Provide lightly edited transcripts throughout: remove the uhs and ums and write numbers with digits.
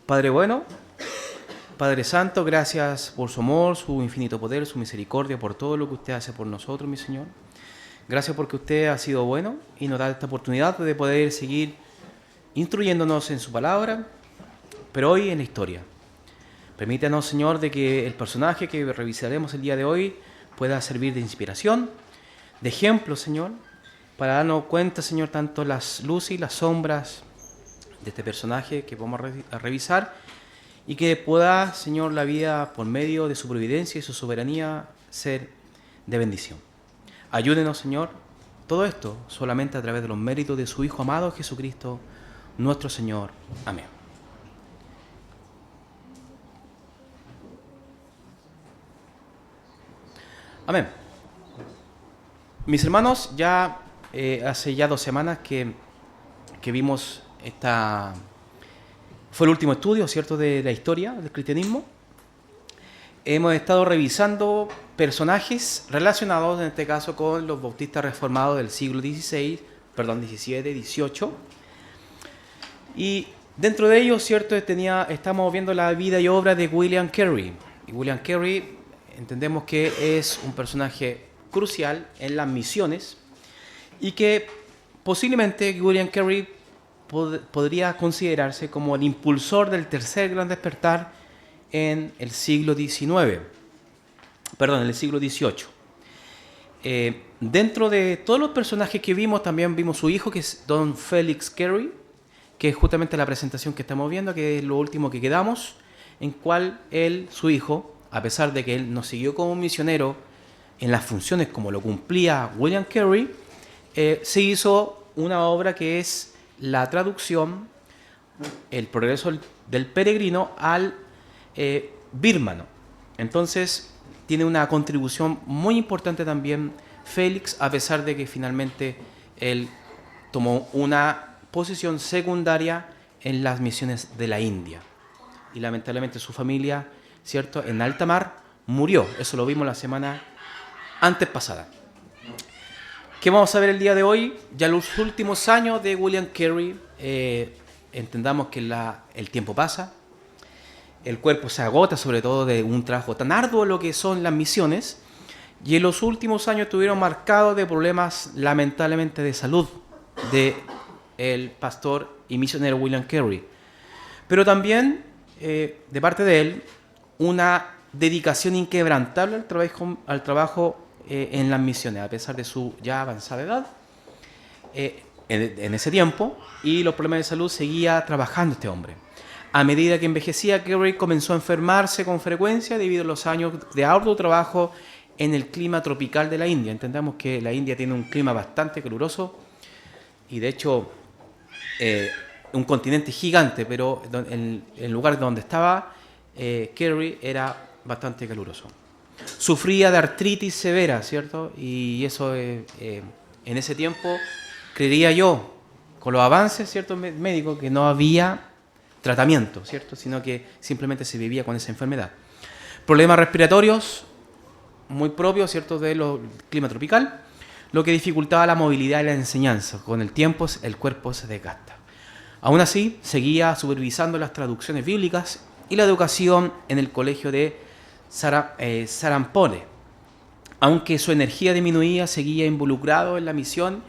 Padre bueno, Padre Santo, gracias por su amor, su infinito poder, su misericordia, por todo lo que usted hace por nosotros, mi Señor. Gracias porque usted ha sido bueno y nos da esta oportunidad de poder seguir instruyéndonos en su palabra, pero hoy en la historia. Permítanos, Señor, de que el personaje que revisaremos el día de hoy pueda servir de inspiración, de ejemplo, Señor, para darnos cuenta, Señor, tanto las luces y las sombras de este personaje que vamos a revisar, y que pueda, Señor, la vida por medio de su providencia y su soberanía ser de bendición. Ayúdenos, Señor, todo esto solamente a través de los méritos de su Hijo amado Jesucristo, nuestro Señor. Amén. Amén. Mis hermanos, ya hace ya 2 semanas que vimos esta... Fue el último estudio, ¿cierto?, de la historia del cristianismo. Hemos estado revisando personajes relacionados, en este caso, con los bautistas reformados del siglo XVII, XVIII. Y dentro de ellos, ¿cierto?, estamos viendo la vida y obra de William Carey. Y William Carey entendemos que es un personaje crucial en las misiones y que posiblemente William Carey podría considerarse como el impulsor del tercer gran despertar en el siglo XIX, en el siglo XVIII. Dentro de todos los personajes que vimos, también vimos su hijo, que es Don Felix Carey, que es justamente la presentación que estamos viendo, que es lo último que quedamos, en cual él, su hijo, a pesar de que él no siguió como misionero en las funciones como lo cumplía William Carey, se hizo una obra que es la traducción, el progreso del peregrino al birmano. Entonces, tiene una contribución muy importante también Félix, a pesar de que finalmente él tomó una posición secundaria en las misiones de la India. Y lamentablemente su familia, ¿cierto?, en alta mar murió. Eso lo vimos la semana antes pasada. ¿Qué vamos a ver el día de hoy? Ya los últimos años de William Carey, entendamos que el tiempo pasa, el cuerpo se agota, sobre todo de un trabajo tan arduo lo que son las misiones, y en los últimos años estuvieron marcados de problemas, lamentablemente, de salud del pastor y misionero William Carey. Pero también, de parte de él, una dedicación inquebrantable al trabajo en las misiones, a pesar de su ya avanzada edad, en ese tiempo, y los problemas de salud, seguía trabajando este hombre. A medida que envejecía, Carey comenzó a enfermarse con frecuencia debido a los años de arduo trabajo en el clima tropical de la India. Entendamos que la India tiene un clima bastante caluroso y, de hecho, un continente gigante, pero en el lugar donde estaba Carey era bastante caluroso. Sufría de artritis severa, ¿cierto? Y eso en ese tiempo, creería yo, con los avances, ¿cierto?, médicos, que no había tratamiento, ¿cierto?, sino que simplemente se vivía con esa enfermedad. Problemas respiratorios muy propios, ¿cierto?, del clima tropical, lo que dificultaba la movilidad y la enseñanza. Con el tiempo el cuerpo se desgasta. Aún así, seguía supervisando las traducciones bíblicas y la educación en el colegio de Sarampore. Aunque su energía disminuía, seguía involucrado en la misión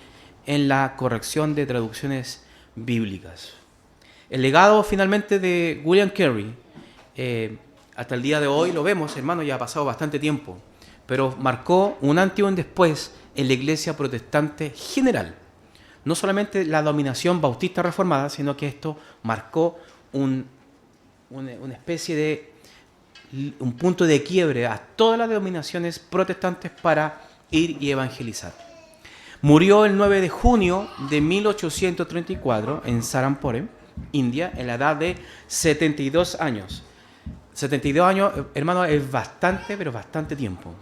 en la corrección de traducciones bíblicas. El legado finalmente de William Carey, hasta el día de hoy lo vemos, hermano, ya ha pasado bastante tiempo, pero marcó un antes y un después en la iglesia protestante general. No solamente la dominación bautista reformada, sino que esto marcó una especie de un punto de quiebre a todas las denominaciones protestantes para ir y evangelizar. Murió el 9 de junio de 1834 en Sarampore, India, en la edad de 72 años. 72 años, hermano, es bastante, pero bastante tiempo.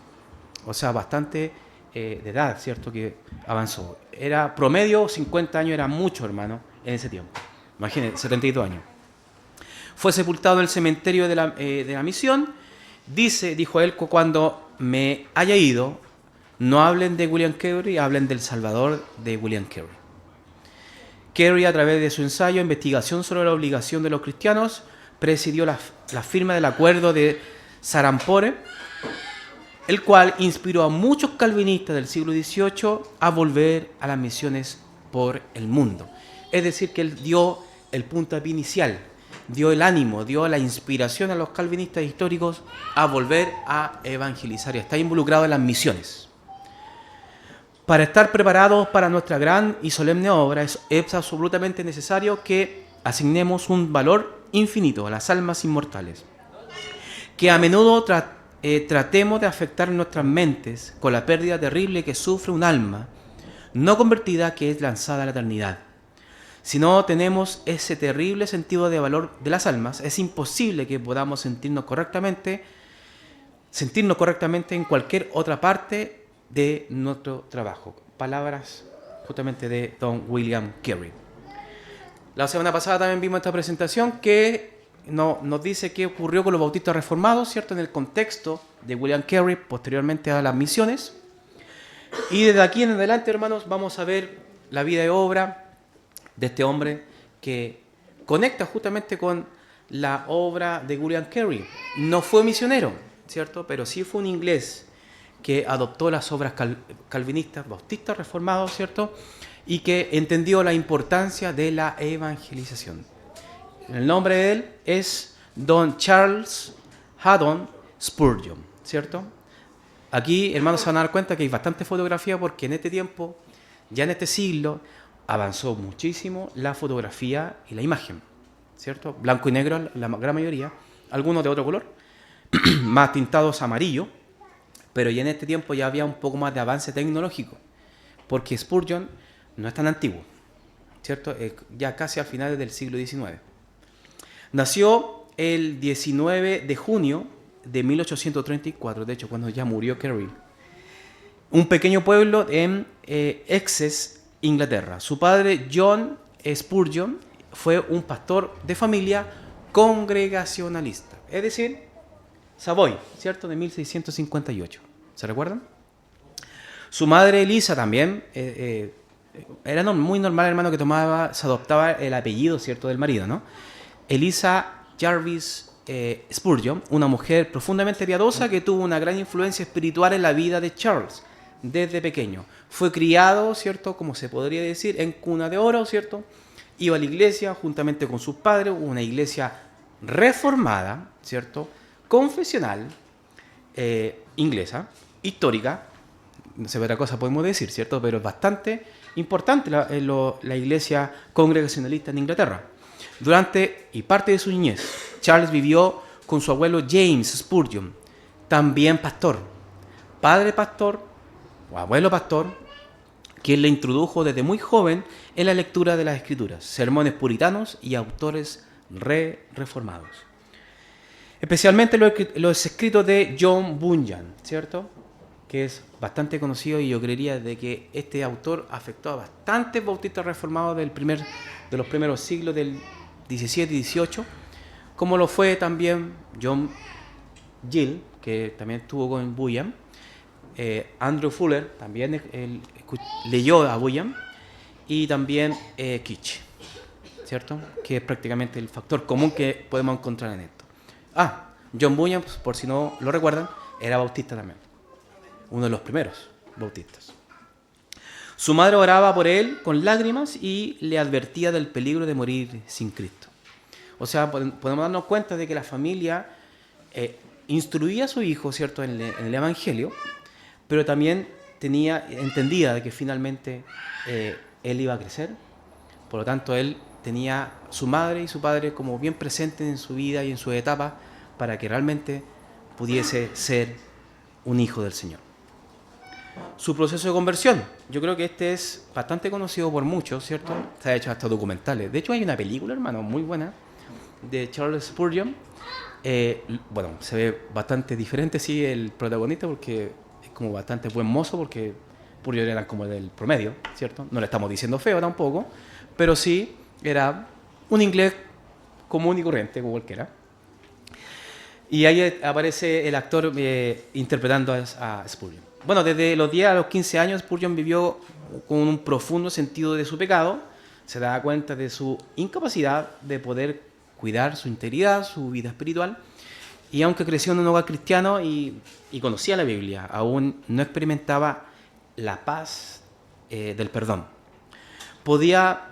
O sea, bastante de edad, ¿cierto?, que avanzó. Era promedio, 50 años era mucho, hermano, en ese tiempo. Imagínense, 72 años. Fue sepultado en el cementerio de la misión. Dijo él, cuando me haya ido, no hablen de William Carey, hablen del Salvador de William Carey. Carey, a través de su ensayo Investigación sobre la obligación de los cristianos, presidió la firma del acuerdo de Sarampore, el cual inspiró a muchos calvinistas del siglo XVIII a volver a las misiones por el mundo. Es decir, que él dio el puntapié inicial, dio el ánimo, dio la inspiración a los calvinistas históricos a volver a evangelizar y a estar involucrados en las misiones. Para estar preparados para nuestra gran y solemne obra es absolutamente necesario que asignemos un valor infinito a las almas inmortales, que a menudo tratemos de afectar nuestras mentes con la pérdida terrible que sufre un alma no convertida que es lanzada a la eternidad. Si no tenemos ese terrible sentido de valor de las almas, es imposible que podamos sentirnos correctamente en cualquier otra parte de nuestro trabajo. Palabras justamente de Don William Carey. La semana pasada también vimos esta presentación que nos dice qué ocurrió con los bautistas reformados, ¿cierto? En el contexto de William Carey, posteriormente a las misiones. Y desde aquí en adelante, hermanos, vamos a ver la vida y obra de este hombre que conecta justamente con la obra de William Carey. No fue misionero, ¿cierto? Pero sí fue un inglés que adoptó las obras calvinistas, bautistas reformados, ¿cierto? Y que entendió la importancia de la evangelización. El nombre de él es Don Charles Haddon Spurgeon, ¿cierto? Aquí, hermanos, se van a dar cuenta que hay bastante fotografía porque en este tiempo, ya en este siglo, avanzó muchísimo la fotografía y la imagen, ¿cierto? Blanco y negro, la gran mayoría, algunos de otro color, más tintados amarillo, pero ya en este tiempo ya había un poco más de avance tecnológico, porque Spurgeon no es tan antiguo, ¿cierto? Ya casi al final del siglo XIX. Nació el 19 de junio de 1834, de hecho, cuando ya murió Carey, un pequeño pueblo en Essex, Inglaterra. Su padre, John Spurgeon, fue un pastor de familia congregacionalista, es decir, Savoy, ¿cierto? De 1658. ¿Se recuerdan? Su madre, Elisa, también era muy normal, hermano, que se adoptaba el apellido, ¿cierto?, del marido, ¿no? Elisa Jarvis Spurgeon, una mujer profundamente piadosa que tuvo una gran influencia espiritual en la vida de Charles desde pequeño. Fue criado, ¿cierto?, como se podría decir, en cuna de oro, ¿cierto? Iba a la iglesia juntamente con sus padres, una iglesia reformada, ¿cierto?, confesional, inglesa, histórica, no sé qué otra cosa podemos decir, ¿cierto?, pero es bastante importante la iglesia congregacionalista en Inglaterra. Durante y parte de su niñez, Charles vivió con su abuelo James Spurgeon, también pastor, padre pastor o abuelo pastor, quien le introdujo desde muy joven en la lectura de las Escrituras, sermones puritanos y autores reformados. Especialmente los escritos de John Bunyan, ¿cierto?, que es bastante conocido, y yo creería de que este autor afectó a bastantes bautistas reformados de los primeros siglos del 17 y 18, como lo fue también John Gill, que también estuvo con Bunyan, Andrew Fuller, también leyó a Bunyan, y también Kitch, ¿cierto?, que es prácticamente el factor común que podemos encontrar en esto. John Bunyan, pues, por si no lo recuerdan, era bautista también, uno de los primeros bautistas. Su madre oraba por él con lágrimas y le advertía del peligro de morir sin Cristo. O sea, podemos darnos cuenta de que la familia instruía a su hijo, ¿cierto?, en el Evangelio, pero también entendía de que finalmente él iba a crecer. Por lo tanto, él tenía su madre y su padre como bien presentes en su vida y en su etapa para que realmente pudiese ser un hijo del Señor. Su proceso de conversión, yo creo que este es bastante conocido por muchos, ¿cierto? Se ha hecho hasta documentales. De hecho, hay una película, hermano, muy buena, de Charles Spurgeon. Bueno, se ve bastante diferente, sí, el protagonista, porque es como bastante buen mozo, porque Spurgeon era como del promedio, ¿cierto? No le estamos diciendo feo tampoco, pero sí era un inglés común y corriente, como cualquiera. Y ahí aparece el actor interpretando a Spurgeon. Bueno, desde los 10 a los 15 años, Spurgeon vivió con un profundo sentido de su pecado, se daba cuenta de su incapacidad de poder cuidar su integridad, su vida espiritual. Y aunque creció en un hogar cristiano y conocía la Biblia, aún no experimentaba la paz del perdón. Podía,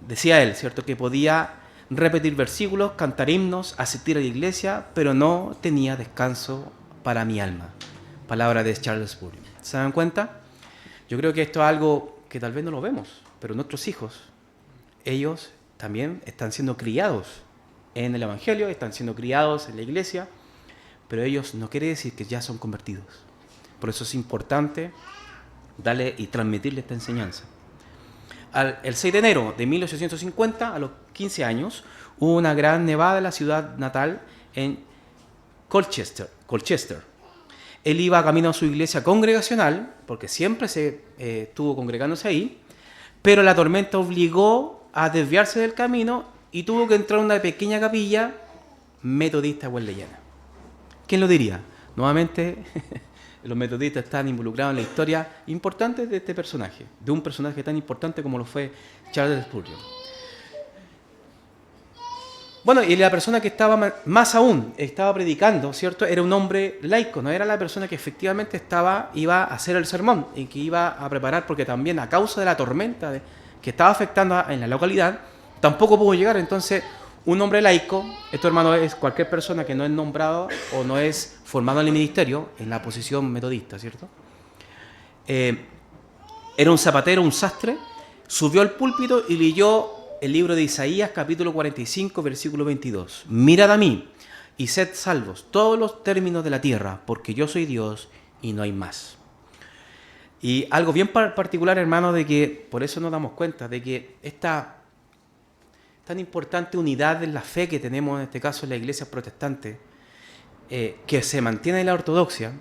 decía él, ¿cierto?, que podía repetir versículos, cantar himnos, asistir a la iglesia, pero no tenía descanso para mi alma. Palabra de Charles Spurgeon. ¿Se dan cuenta? Yo creo que esto es algo que tal vez no lo vemos, pero nuestros hijos, ellos también están siendo criados en el Evangelio, están siendo criados en la iglesia, pero ellos no quiere decir que ya son convertidos. Por eso es importante darle y transmitirle esta enseñanza. El 6 de enero de 1850, a los 15 años, hubo una gran nevada en la ciudad natal en Colchester. Él iba camino a su iglesia congregacional, porque siempre estuvo congregándose ahí, pero la tormenta obligó a desviarse del camino y tuvo que entrar a una pequeña capilla metodista wesleyana. ¿Quién lo diría? Nuevamente, los metodistas están involucrados en la historia importante de este personaje, de un personaje tan importante como lo fue Charles Spurgeon. Bueno, y la persona que estaba más aún, estaba predicando, ¿cierto? Era un hombre laico, no era la persona que efectivamente iba a hacer el sermón y que iba a preparar, porque también a causa de la tormenta que estaba afectando en la localidad, tampoco pudo llegar. Entonces, un hombre laico, esto, hermano, es cualquier persona que no es nombrado o no es formado en el ministerio, en la posición metodista, ¿cierto? Era un zapatero, un sastre, subió al púlpito y leyó el libro de Isaías, capítulo 45, versículo 22. Mirad a mí y sed salvos todos los términos de la tierra, porque yo soy Dios y no hay más. Y algo bien particular, hermano, de que por eso nos damos cuenta de que esta tan importante unidad en la fe que tenemos, en este caso en la iglesia protestante, que se mantiene en la ortodoxia,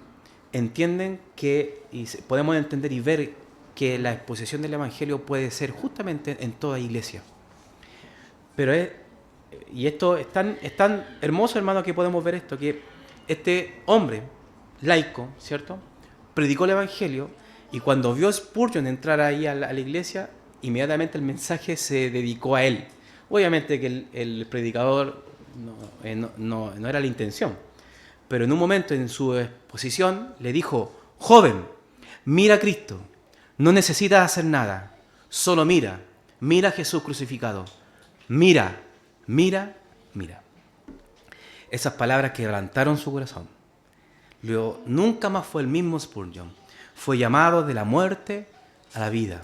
entienden que, y podemos entender y ver que la exposición del Evangelio puede ser justamente en toda iglesia. Pero y esto es tan hermoso, hermano, que podemos ver esto, que este hombre laico, ¿cierto?, predicó el Evangelio, y cuando vio a Spurgeon entrar ahí a la iglesia, inmediatamente el mensaje se dedicó a él. Obviamente que el predicador no era la intención, pero en un momento en su exposición le dijo: joven, mira a Cristo, no necesitas hacer nada, solo mira a Jesús crucificado. Mira. Esas palabras quebrantaron su corazón. Luego, nunca más fue el mismo Spurgeon. Fue llamado de la muerte a la vida.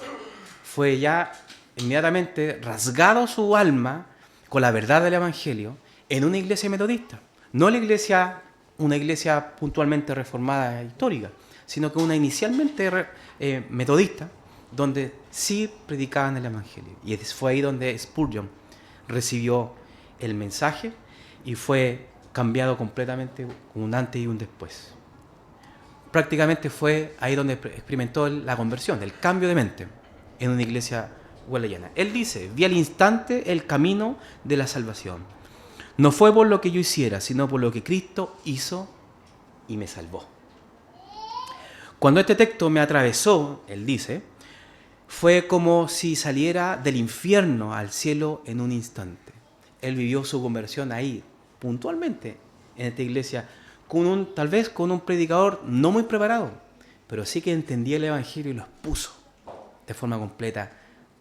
Fue ya inmediatamente rasgado su alma con la verdad del Evangelio en una iglesia metodista. No una iglesia puntualmente reformada histórica, sino que una inicialmente metodista, donde sí predicaban el Evangelio. Y fue ahí donde Spurgeon recibió el mensaje y fue cambiado completamente, un antes y un después. Prácticamente fue ahí donde experimentó la conversión, el cambio de mente en una iglesia wesleyana. Él dice: vi al instante el camino de la salvación. No fue por lo que yo hiciera, sino por lo que Cristo hizo y me salvó. Cuando este texto me atravesó, él dice, fue como si saliera del infierno al cielo en un instante. Él vivió su conversión ahí, puntualmente, en esta iglesia, tal vez con un predicador no muy preparado, pero sí que entendía el Evangelio y lo expuso de forma completa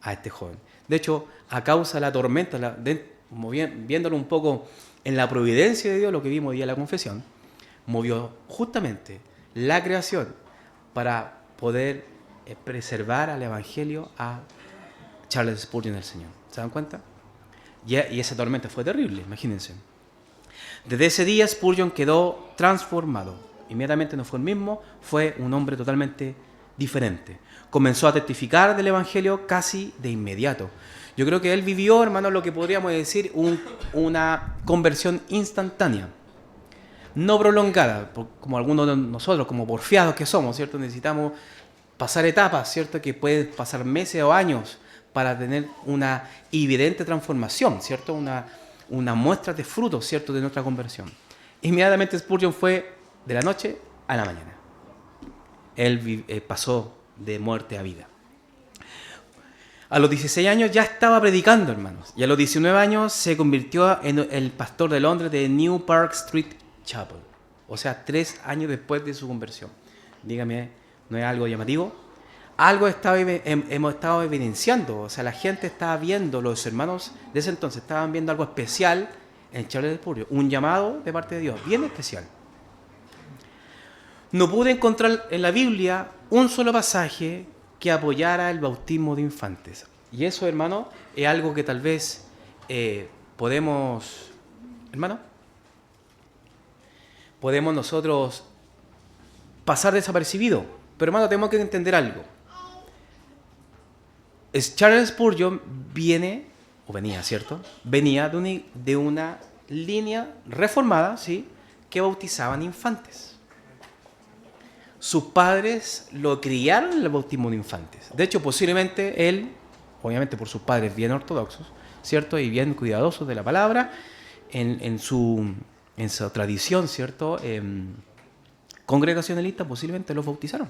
a este joven. De hecho, a causa de la tormenta, viéndolo un poco en la providencia de Dios, lo que vimos hoy día en la confesión, movió justamente la creación para poder preservar al Evangelio a Charles Spurgeon, el Señor. ¿Se dan cuenta? Y esa tormenta fue terrible, imagínense. Desde ese día Spurgeon quedó transformado. Inmediatamente no fue el mismo, fue un hombre totalmente diferente. Comenzó a testificar del Evangelio casi de inmediato. Yo creo que él vivió, hermano, lo que podríamos decir una conversión instantánea, no prolongada, como algunos de nosotros, como porfiados que somos, ¿cierto? Necesitamos pasar etapas, ¿cierto?, que pueden pasar meses o años para tener una evidente transformación, ¿cierto?, una muestra de frutos, ¿cierto?, de nuestra conversión. Inmediatamente Spurgeon fue de la noche a la mañana. Él pasó de muerte a vida. A los 16 años ya estaba predicando, hermanos. Y a los 19 años se convirtió en el pastor de Londres de New Park Street Chapel. O sea, 3 años después de su conversión. Dígame, ¿no es algo llamativo? Algo hemos estado evidenciando. O sea, la gente estaba viendo, los hermanos de ese entonces estaban viendo algo especial en Charles Spurgeon. Un llamado de parte de Dios, bien especial. No pude encontrar en la Biblia un solo pasaje que apoyara el bautismo de infantes. Y eso, hermano, es algo que tal vez podemos nosotros pasar desapercibido. Pero, hermano, tenemos que entender algo. Charles Spurgeon venía, ¿cierto? Venía de una línea reformada, ¿sí?, que bautizaban infantes. Sus padres lo criaron en el bautismo de infantes. De hecho, posiblemente él, obviamente por sus padres bien ortodoxos, ¿cierto?, y bien cuidadosos de la palabra, en su tradición, ¿cierto?, congregacionalista, posiblemente los bautizaron.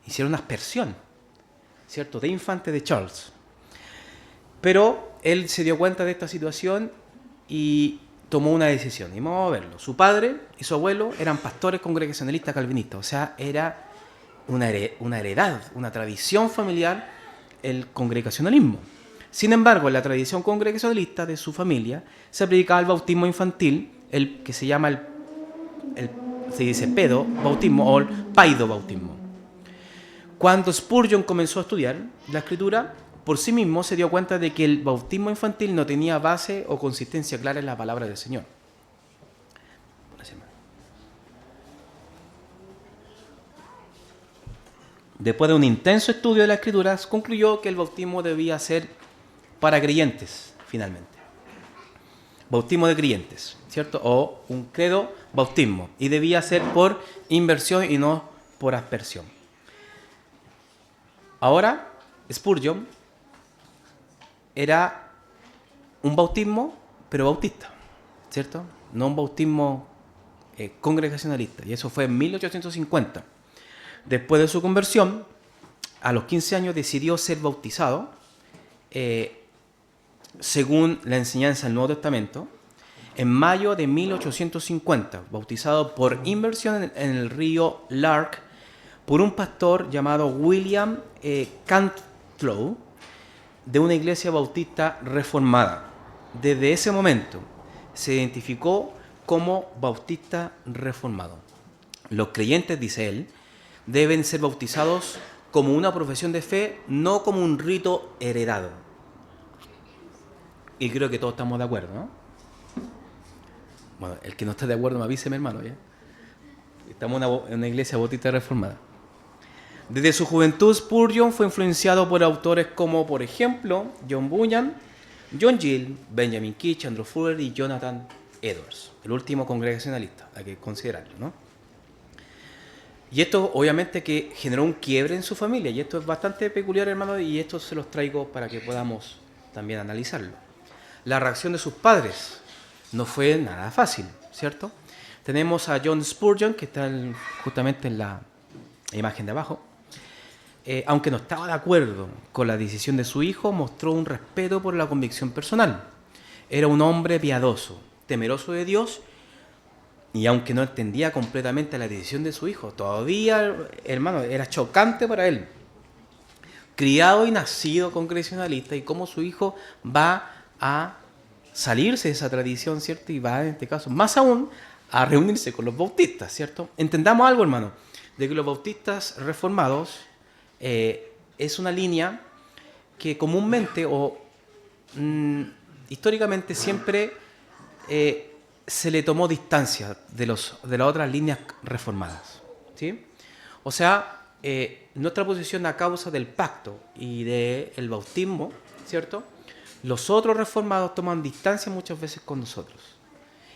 Hicieron una aspersión, ¿cierto?, de infante de Charles. Pero él se dio cuenta de esta situación y tomó una decisión, y vamos a verlo. Su padre y su abuelo eran pastores congregacionalistas calvinistas, o sea, era una heredad, una tradición familiar, el congregacionalismo. Sin embargo, en la tradición congregacionalista de su familia se predicaba el bautismo infantil, el que se llama se dice pedo bautismo o el paido bautismo. Cuando Spurgeon comenzó a estudiar la escritura, por sí mismo se dio cuenta de que el bautismo infantil no tenía base o consistencia clara en la palabra del Señor. Después de un intenso estudio de las Escrituras, concluyó que el bautismo debía ser para creyentes, finalmente. Bautismo de creyentes, ¿cierto? O un credo bautismo. Y debía ser por inversión y no por aspersión. Ahora, Spurgeon era un bautismo, pero bautista, ¿cierto? No un bautismo congregacionalista. Y eso fue en 1850. Después de su conversión, a los 15 años decidió ser bautizado, según la enseñanza del Nuevo Testamento, en mayo de 1850, bautizado por inmersión en el río Lark por un pastor llamado William Cantlow, de una iglesia bautista reformada. Desde ese momento se identificó como bautista reformado. Los creyentes, dice él, deben ser bautizados como una profesión de fe, no como un rito heredado. Y creo que todos estamos de acuerdo, ¿no? Bueno, el que no esté de acuerdo me avise, mi hermano, ¿ya? Estamos en una iglesia bautista reformada. Desde su juventud, Spurgeon fue influenciado por autores como, por ejemplo, John Bunyan, John Gill, Benjamin Keach, Andrew Fuller y Jonathan Edwards, el último congregacionalista, hay que considerarlo, ¿no? Y esto obviamente que generó un quiebre en su familia, y esto es bastante peculiar, hermano, y esto se los traigo para que podamos también analizarlo. La reacción de sus padres no fue nada fácil, ¿cierto? Tenemos a John Spurgeon, que está justamente en la imagen de abajo. Aunque no estaba de acuerdo con la decisión de su hijo, mostró un respeto por la convicción personal. Era un hombre piadoso, temeroso de Dios, y aunque no entendía completamente la decisión de su hijo, todavía, hermano, era chocante para él. Criado y nacido congregacionalista, y cómo su hijo va a salirse de esa tradición, ¿cierto? Y va, en este caso, más aún, a reunirse con los bautistas, ¿cierto? Entendamos algo, hermano, de que los bautistas reformados es una línea que comúnmente o históricamente siempre se le tomó distancia de las otras líneas reformadas, ¿sí? O sea, nuestra posición a causa del pacto y del bautismo, ¿cierto? Los otros reformados toman distancia muchas veces con nosotros.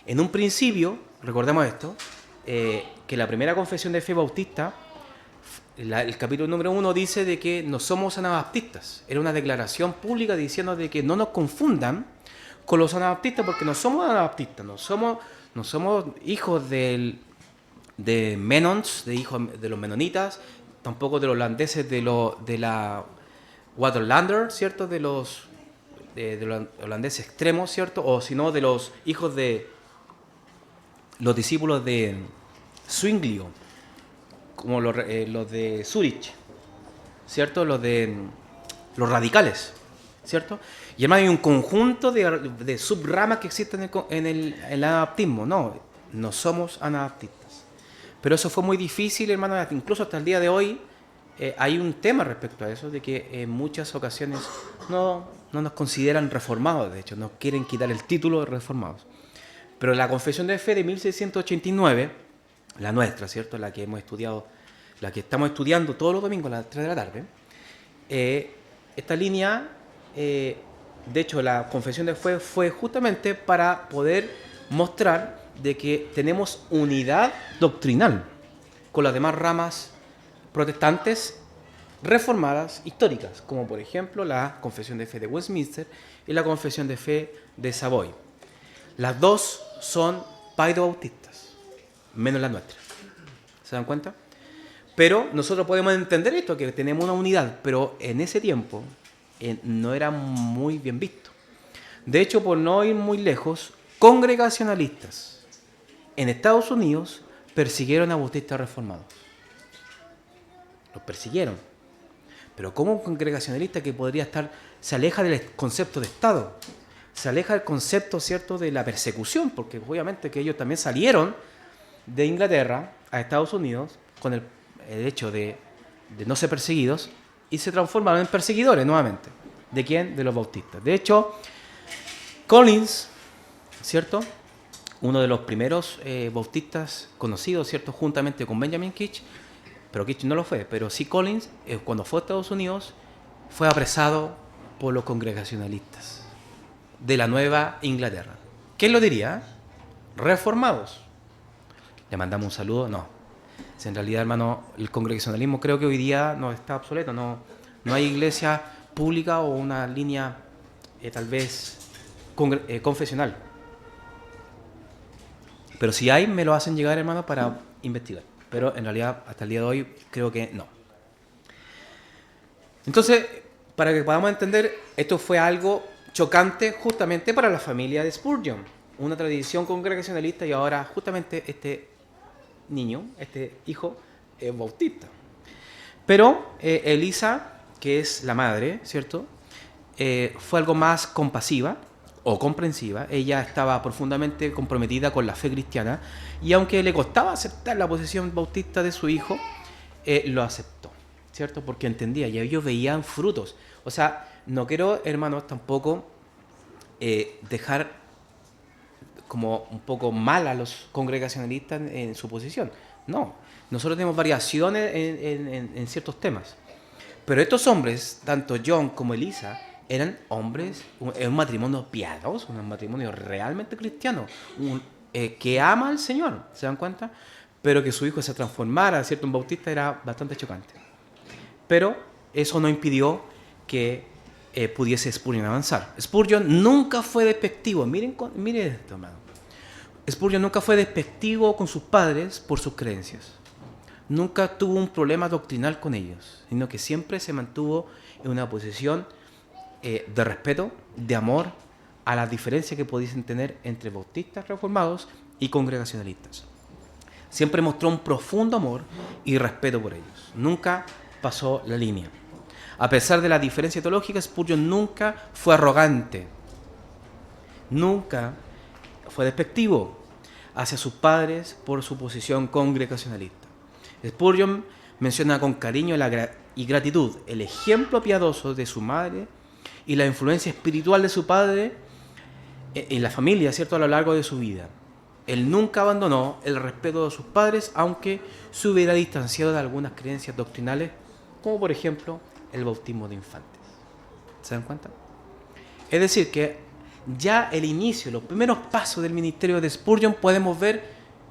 En un principio, recordemos esto, que la primera confesión de fe bautista, el capítulo número 1 dice de que no somos anabaptistas. Era una declaración pública diciendo de que no nos confundan con los anabaptistas, porque no somos anabaptistas, no somos hijos de Menons, de hijos de los menonitas, tampoco de los holandeses de la Waterlander, ¿cierto? De los holandeses extremos, ¿cierto? O si no, de los hijos de los discípulos de Zwinglio, como los de Zurich, ¿cierto? Los radicales, ¿cierto? Y además hay un conjunto de subramas que existen en el anabaptismo. No somos anabaptistas. Pero eso fue muy difícil, hermano, incluso hasta el día de hoy hay un tema respecto a eso, de que en muchas ocasiones no nos consideran reformados, de hecho, nos quieren quitar el título de reformados. Pero la Confesión de Fe de 1689, la nuestra, ¿cierto? La que hemos estudiado, la que estamos estudiando todos los domingos a las 3 de la tarde, esta línea, de hecho, la Confesión de Fe fue justamente para poder mostrar de que tenemos unidad doctrinal con las demás ramas protestantes reformadas históricas, como por ejemplo la Confesión de Fe de Westminster y la Confesión de Fe de Savoy. Las dos son paidobautistas, menos la nuestra. ¿Se dan cuenta? Pero nosotros podemos entender esto, que tenemos una unidad, pero en ese tiempo no era muy bien visto. De hecho, por no ir muy lejos, congregacionalistas en Estados Unidos persiguieron a bautistas reformados. Los persiguieron. Pero como un congregacionalista que podría estar, se aleja del concepto de Estado, se aleja del concepto, ¿cierto?, de la persecución, porque obviamente que ellos también salieron de Inglaterra a Estados Unidos con el hecho de no ser perseguidos y se transformaron en perseguidores nuevamente. ¿De quién? De los bautistas. De hecho, Collins, ¿cierto?, uno de los primeros bautistas conocidos, ¿cierto?, juntamente con Benjamin Keach, pero Keach no lo fue, pero sí Collins, cuando fue a Estados Unidos, fue apresado por los congregacionalistas de la Nueva Inglaterra. ¿Quién lo diría? Reformados. ¿Le mandamos un saludo? No. En realidad, hermano, el congregacionalismo creo que hoy día no está obsoleto. No hay iglesia pública o una línea tal vez confesional. Pero si hay, me lo hacen llegar, hermano, para investigar. Pero en realidad, hasta el día de hoy, creo que no. Entonces, para que podamos entender, esto fue algo chocante justamente para la familia de Spurgeon. Una tradición congregacionalista y ahora justamente este niño, este hijo, es bautista. Pero Elisa, que es la madre, ¿cierto?, fue algo más compasiva o comprensiva. Ella estaba profundamente comprometida con la fe cristiana y aunque le costaba aceptar la posición bautista de su hijo, lo aceptó, ¿cierto? Porque entendía y ellos veían frutos. O sea, no quiero, hermanos, tampoco dejar como un poco mal a los congregacionalistas en su posición. No, nosotros tenemos variaciones en ciertos temas. Pero estos hombres, tanto John como Elisa, eran hombres, un matrimonio piadoso, un matrimonio realmente cristiano, que ama al Señor, ¿se dan cuenta? Pero que su hijo se transformara, ¿cierto?, en bautista era bastante chocante. Pero eso no impidió que pudiese Spurgeon avanzar. Spurgeon nunca fue despectivo. Miren esto, hermano. Spurgeon nunca fue despectivo con sus padres por sus creencias. Nunca tuvo un problema doctrinal con ellos, sino que siempre se mantuvo en una posición de respeto, de amor a las diferencias que pudiesen tener entre bautistas reformados y congregacionalistas. Siempre mostró un profundo amor y respeto por ellos. Nunca pasó la línea. A pesar de la diferencia teológica, Spurgeon nunca fue arrogante, nunca fue despectivo hacia sus padres por su posición congregacionalista. Spurgeon menciona con cariño y gratitud el ejemplo piadoso de su madre y la influencia espiritual de su padre en la familia, ¿cierto?, a lo largo de su vida. Él nunca abandonó el respeto de sus padres, aunque se hubiera distanciado de algunas creencias doctrinales, como por ejemplo el bautismo de infantes. ¿Se dan cuenta? Es decir, que ya el inicio, los primeros pasos del ministerio de Spurgeon, podemos ver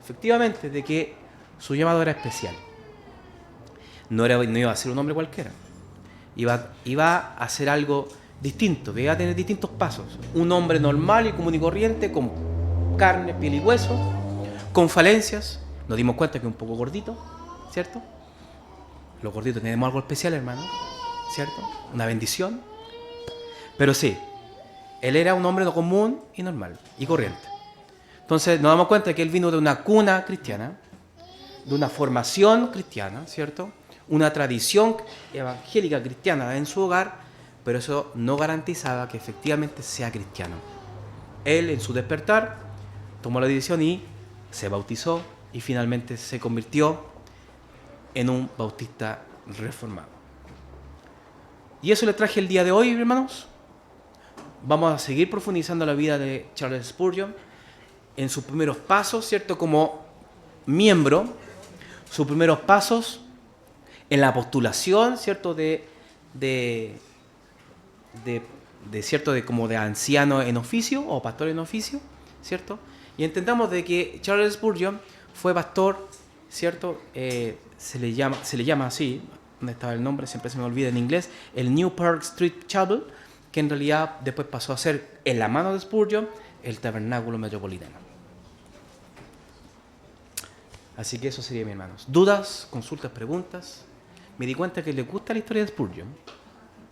efectivamente de que su llamado era especial. No iba a ser un hombre cualquiera. Iba a hacer algo distinto, iba a tener distintos pasos. Un hombre normal y común y corriente, con carne, piel y hueso, con falencias. Nos dimos cuenta que es un poco gordito, ¿cierto? Los gorditos tenemos algo especial, hermano, ¿cierto? Una bendición. Pero sí, él era un hombre común y normal y corriente. Entonces nos damos cuenta que él vino de una cuna cristiana, de una formación cristiana, ¿cierto? Una tradición evangélica cristiana en su hogar, pero eso no garantizaba que efectivamente sea cristiano. Él, en su despertar, tomó la decisión y se bautizó y finalmente se convirtió en un bautista reformado. Y eso le traje el día de hoy, hermanos. Vamos a seguir profundizando la vida de Charles Spurgeon en sus primeros pasos, ¿cierto? Como miembro, sus primeros pasos en la postulación, ¿cierto? ¿Cierto? De como de anciano en oficio o pastor en oficio, ¿cierto? Y entendamos de que Charles Spurgeon fue pastor, ¿cierto? Se le llama así, ¿dónde estaba el nombre? Siempre se me olvida en inglés, el New Park Street Chapel, que en realidad después pasó a ser, en la mano de Spurgeon, el Tabernáculo Metropolitano. Así que eso sería, mis hermanos. ¿Dudas, consultas, preguntas? Me di cuenta que les gusta la historia de Spurgeon.